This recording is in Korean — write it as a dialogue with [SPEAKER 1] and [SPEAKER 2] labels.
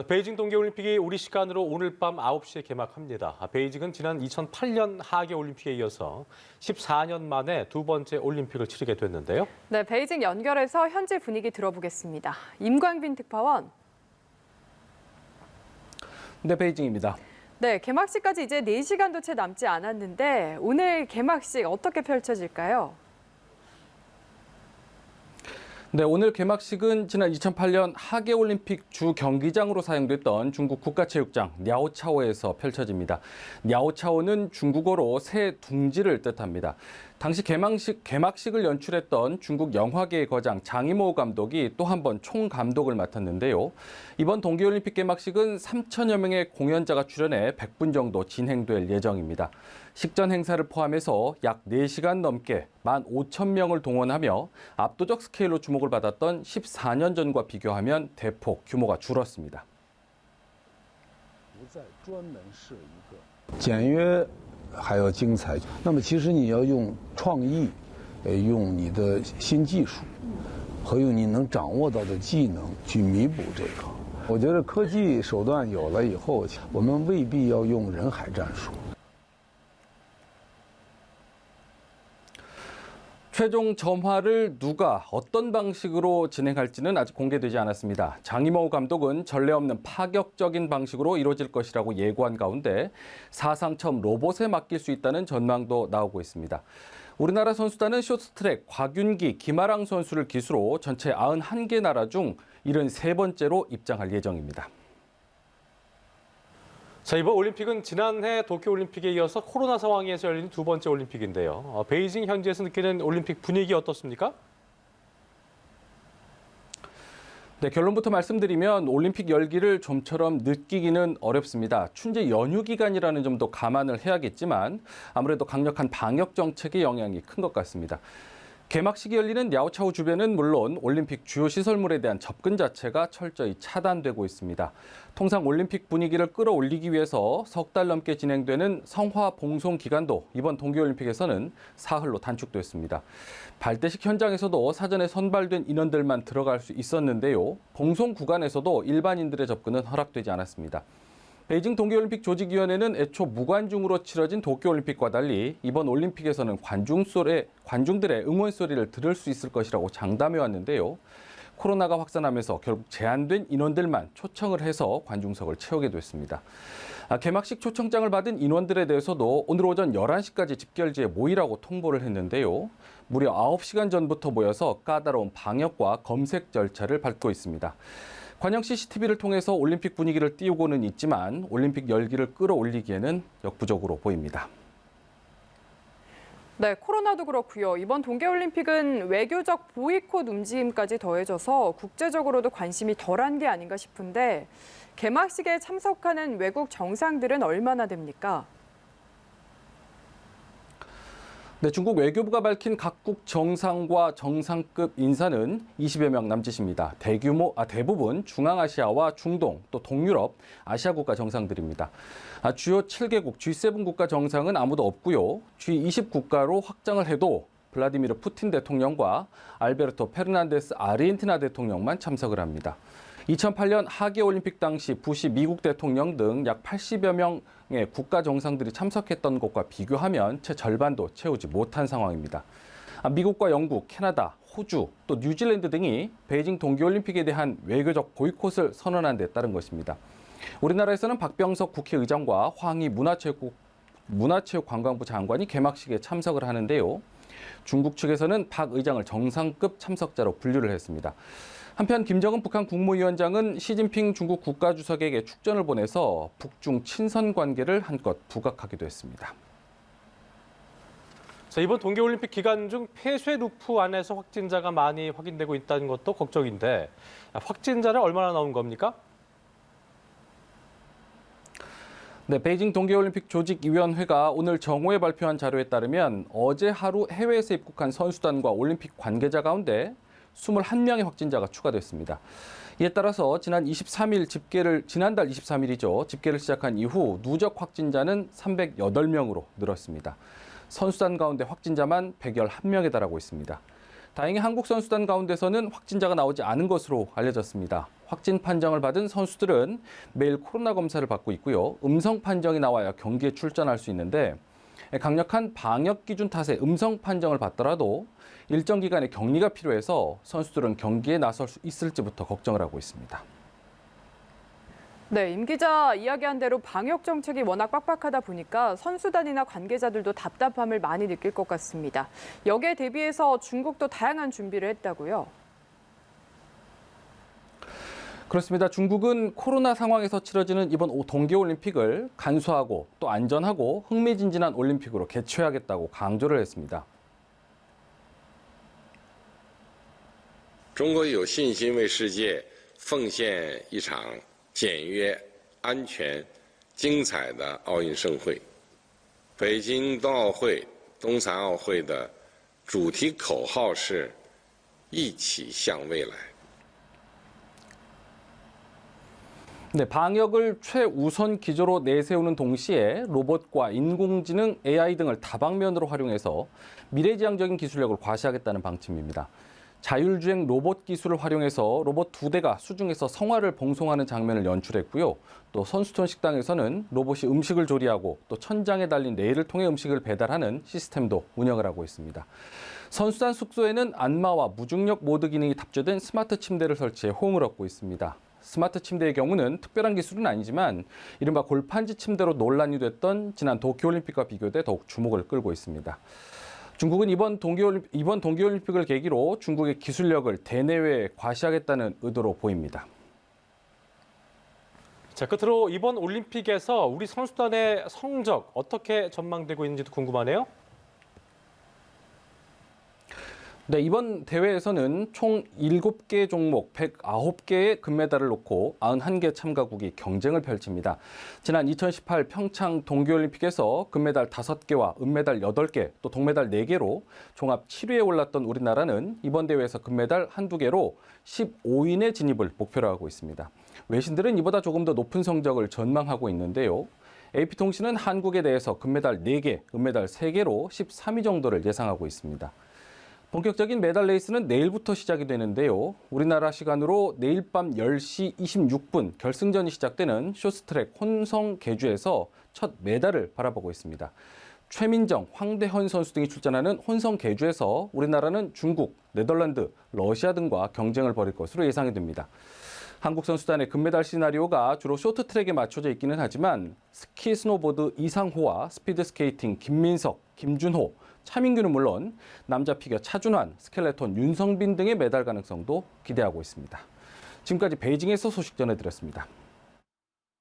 [SPEAKER 1] 베이징 동계올림픽이 우리 시간으로 오늘 밤 9시에 개막합니다. 베이징은 지난 2008년 하계올림픽에 이어서 14년 만에 두 번째 올림픽을 치르게 됐는데요.
[SPEAKER 2] 네, 베이징 연결해서 현지 분위기 들어보겠습니다. 임광빈 특파원.
[SPEAKER 3] 네, 베이징입니다.
[SPEAKER 2] 네, 개막식까지 이제 4시간도 채 남지 않았는데 오늘 개막식 어떻게 펼쳐질까요?
[SPEAKER 3] 네, 오늘 개막식은 지난 2008년 하계올림픽 주 경기장으로 사용됐던 중국 국가체육장 냐오차오에서 펼쳐집니다. 냐오차오는 중국어로 새 둥지를 뜻합니다. 당시 개막식을 연출했던 중국 영화계의 거장 장이모 감독이 또 한 번 총감독을 맡았는데요. 이번 동계올림픽 개막식은 3천여 명의 공연자가 출연해 100분 정도 진행될 예정입니다. 식전 행사를 포함해서 약 4시간 넘게 15,000명을 동원하며 압도적 스케일로 주목을 받았던 14년 전과 비교하면 대폭 규모가 줄었습니다.
[SPEAKER 4] 简约还要精彩。那么其实你要用创意，用你的新技术，和用你能掌握到的技能去弥补这个。我觉得科技手段有了以后，我们未必要用人海战术。
[SPEAKER 3] 최종 점화를 누가 어떤 방식으로 진행할지는 아직 공개되지 않았습니다. 장이모 감독은 전례 없는 파격적인 방식으로 이루어질 것이라고 예고한 가운데 사상 처음 로봇에 맡길 수 있다는 전망도 나오고 있습니다. 우리나라 선수단은 쇼트트랙 곽윤기, 김아랑 선수를 기수로 전체 91개 나라 중 73번째로 입장할 예정입니다.
[SPEAKER 1] 자, 이번 올림픽은 지난해 도쿄올림픽에 이어서 코로나 상황에서 열린 두 번째 올림픽인데요. 베이징 현지에서 느끼는 올림픽 분위기 어떻습니까?
[SPEAKER 3] 네, 결론부터 말씀드리면 올림픽 열기를 좀처럼 느끼기는 어렵습니다. 춘제 연휴 기간이라는 점도 감안을 해야겠지만 아무래도 강력한 방역 정책의 영향이 큰 것 같습니다. 개막식이 열리는 냐오차오 주변은 물론 올림픽 주요 시설물에 대한 접근 자체가 철저히 차단되고 있습니다. 통상 올림픽 분위기를 끌어올리기 위해서 석 달 넘게 진행되는 성화 봉송 기간도 이번 동계올림픽에서는 사흘로 단축됐습니다. 발대식 현장에서도 사전에 선발된 인원들만 들어갈 수 있었는데요. 봉송 구간에서도 일반인들의 접근은 허락되지 않았습니다. 베이징 동계올림픽 조직위원회는 애초 무관중으로 치러진 도쿄올림픽과 달리 이번 올림픽에서는 관중들의 응원 소리를 들을 수 있을 것이라고 장담해 왔는데요. 코로나가 확산하면서 결국 제한된 인원들만 초청을 해서 관중석을 채우게 됐습니다. 개막식 초청장을 받은 인원들에 대해서도 오늘 오전 11시까지 집결지에 모이라고 통보를 했는데요. 무려 9시간 전부터 모여서 까다로운 방역과 검색 절차를 밟고 있습니다. 관영 CCTV를 통해서 올림픽 분위기를 띄우고는 있지만 올림픽 열기를 끌어올리기에는 역부족으로 보입니다.
[SPEAKER 2] 네, 코로나도 그렇고요. 이번 동계올림픽은 외교적 보이콧 움직임까지 더해져서 국제적으로도 관심이 덜한 게 아닌가 싶은데 개막식에 참석하는 외국 정상들은 얼마나 됩니까?
[SPEAKER 3] 네, 중국 외교부가 밝힌 각국 정상과 정상급 인사는 20여 명 남짓입니다. 대부분 중앙아시아와 중동, 또 동유럽, 아시아 국가 정상들입니다. 주요 7개국 G7 국가 정상은 아무도 없고요. G20 국가로 확장을 해도 블라디미르 푸틴 대통령과 알베르토 페르난데스 아르헨티나 대통령만 참석을 합니다. 2008년 하계올림픽 당시 부시 미국 대통령 등 약 80여 명의 국가 정상들이 참석했던 것과 비교하면 채 절반도 채우지 못한 상황입니다. 미국과 영국, 캐나다, 호주, 또 뉴질랜드 등이 베이징 동계올림픽에 대한 외교적 보이콧을 선언한 데 따른 것입니다. 우리나라에서는 박병석 국회의장과 황희 문화체육관광부 장관이 개막식에 참석을 하는데요. 중국 측에서는 박 의장을 정상급 참석자로 분류를 했습니다. 한편 김정은 북한 국무위원장은 시진핑 중국 국가주석에게 축전을 보내서 북중 친선 관계를 한껏 부각하기도 했습니다.
[SPEAKER 1] 자, 이번 동계올림픽 기간 중 폐쇄 루프 안에서 확진자가 많이 확인되고 있다는 것도 걱정인데 확진자는 얼마나 나온 겁니까?
[SPEAKER 3] 네, 베이징 동계올림픽 조직위원회가 오늘 정오에 발표한 자료에 따르면 어제 하루 해외에서 입국한 선수단과 올림픽 관계자 가운데 21명의 확진자가 추가됐습니다. 이에 따라서 지난달 23일이죠. 집계를 시작한 이후 누적 확진자는 308명으로 늘었습니다. 선수단 가운데 확진자만 111명에 달하고 있습니다. 다행히 한국 선수단 가운데서는 확진자가 나오지 않은 것으로 알려졌습니다. 확진 판정을 받은 선수들은 매일 코로나 검사를 받고 있고요. 음성 판정이 나와야 경기에 출전할 수 있는데 강력한 방역 기준 탓에 음성 판정을 받더라도 일정 기간의 격리가 필요해서 선수들은 경기에 나설 수 있을지부터 걱정을 하고 있습니다.
[SPEAKER 2] 네, 임 기자 이야기한 대로 방역 정책이 워낙 빡빡하다 보니까 선수단이나 관계자들도 답답함을 많이 느낄 것 같습니다. 여기에 대비해서 중국도 다양한 준비를 했다고요.
[SPEAKER 3] 그렇습니다. 중국은 코로나 상황에서 치러지는 이번 동계올림픽을 간소하고 또 안전하고 흥미진진한 올림픽으로 개최하겠다고 강조를 했습니다.
[SPEAKER 5] 中国有信心为世界奉献一场简约、安全、精彩的奥运盛会。北京冬奥会、冬残奥会的主题口号是“一起向未来”。
[SPEAKER 3] 네, 방역을 최우선 기조로 내세우는 동시에 로봇과 인공지능, AI 등을 다방면으로 활용해서 미래지향적인 기술력을 과시하겠다는 방침입니다. 자율주행 로봇 기술을 활용해서 로봇 2대가 수중에서 성화를 봉송하는 장면을 연출했고요. 또 선수촌 식당에서는 로봇이 음식을 조리하고 또 천장에 달린 레일을 통해 음식을 배달하는 시스템도 운영을 하고 있습니다. 선수단 숙소에는 안마와 무중력 모드 기능이 탑재된 스마트 침대를 설치해 호응을 얻고 있습니다. 스마트 침대의 경우는 특별한 기술은 아니지만 이른바 골판지 침대로 논란이 됐던 지난 도쿄올림픽과 비교돼 더욱 주목을 끌고 있습니다. 중국은 이번 동계올림픽을 계기로 중국의 기술력을 대내외에 과시하겠다는 의도로 보입니다.
[SPEAKER 1] 자, 끝으로 이번 올림픽에서 우리 선수단의 성적 어떻게 전망되고 있는지도 궁금하네요.
[SPEAKER 3] 네, 이번 대회에서는 총 7개 종목 109개의 금메달을 놓고 91개 참가국이 경쟁을 펼칩니다. 지난 2018 평창 동계올림픽에서 금메달 5개와 은메달 8개, 또 동메달 4개로 종합 7위에 올랐던 우리나라는 이번 대회에서 금메달 1~2개로 15인의 진입을 목표로 하고 있습니다. 외신들은 이보다 조금 더 높은 성적을 전망하고 있는데요. AP통신은 한국에 대해서 금메달 4개, 은메달 3개로 13위 정도를 예상하고 있습니다. 본격적인 메달 레이스는 내일부터 시작이 되는데요. 우리나라 시간으로 내일 밤 10시 26분 결승전이 시작되는 쇼트트랙 혼성 계주에서 첫 메달을 바라보고 있습니다. 최민정, 황대헌 선수 등이 출전하는 혼성 계주에서 우리나라는 중국, 네덜란드, 러시아 등과 경쟁을 벌일 것으로 예상이 됩니다. 한국 선수단의 금메달 시나리오가 주로 쇼트트랙에 맞춰져 있기는 하지만 스키 스노보드 이상호와 스피드스케이팅 김민석, 김준호, 차민규는 물론 남자 피겨 차준환, 스켈레톤 윤성빈 등의 메달 가능성도 기대하고 있습니다. 지금까지 베이징에서 소식 전해드렸습니다.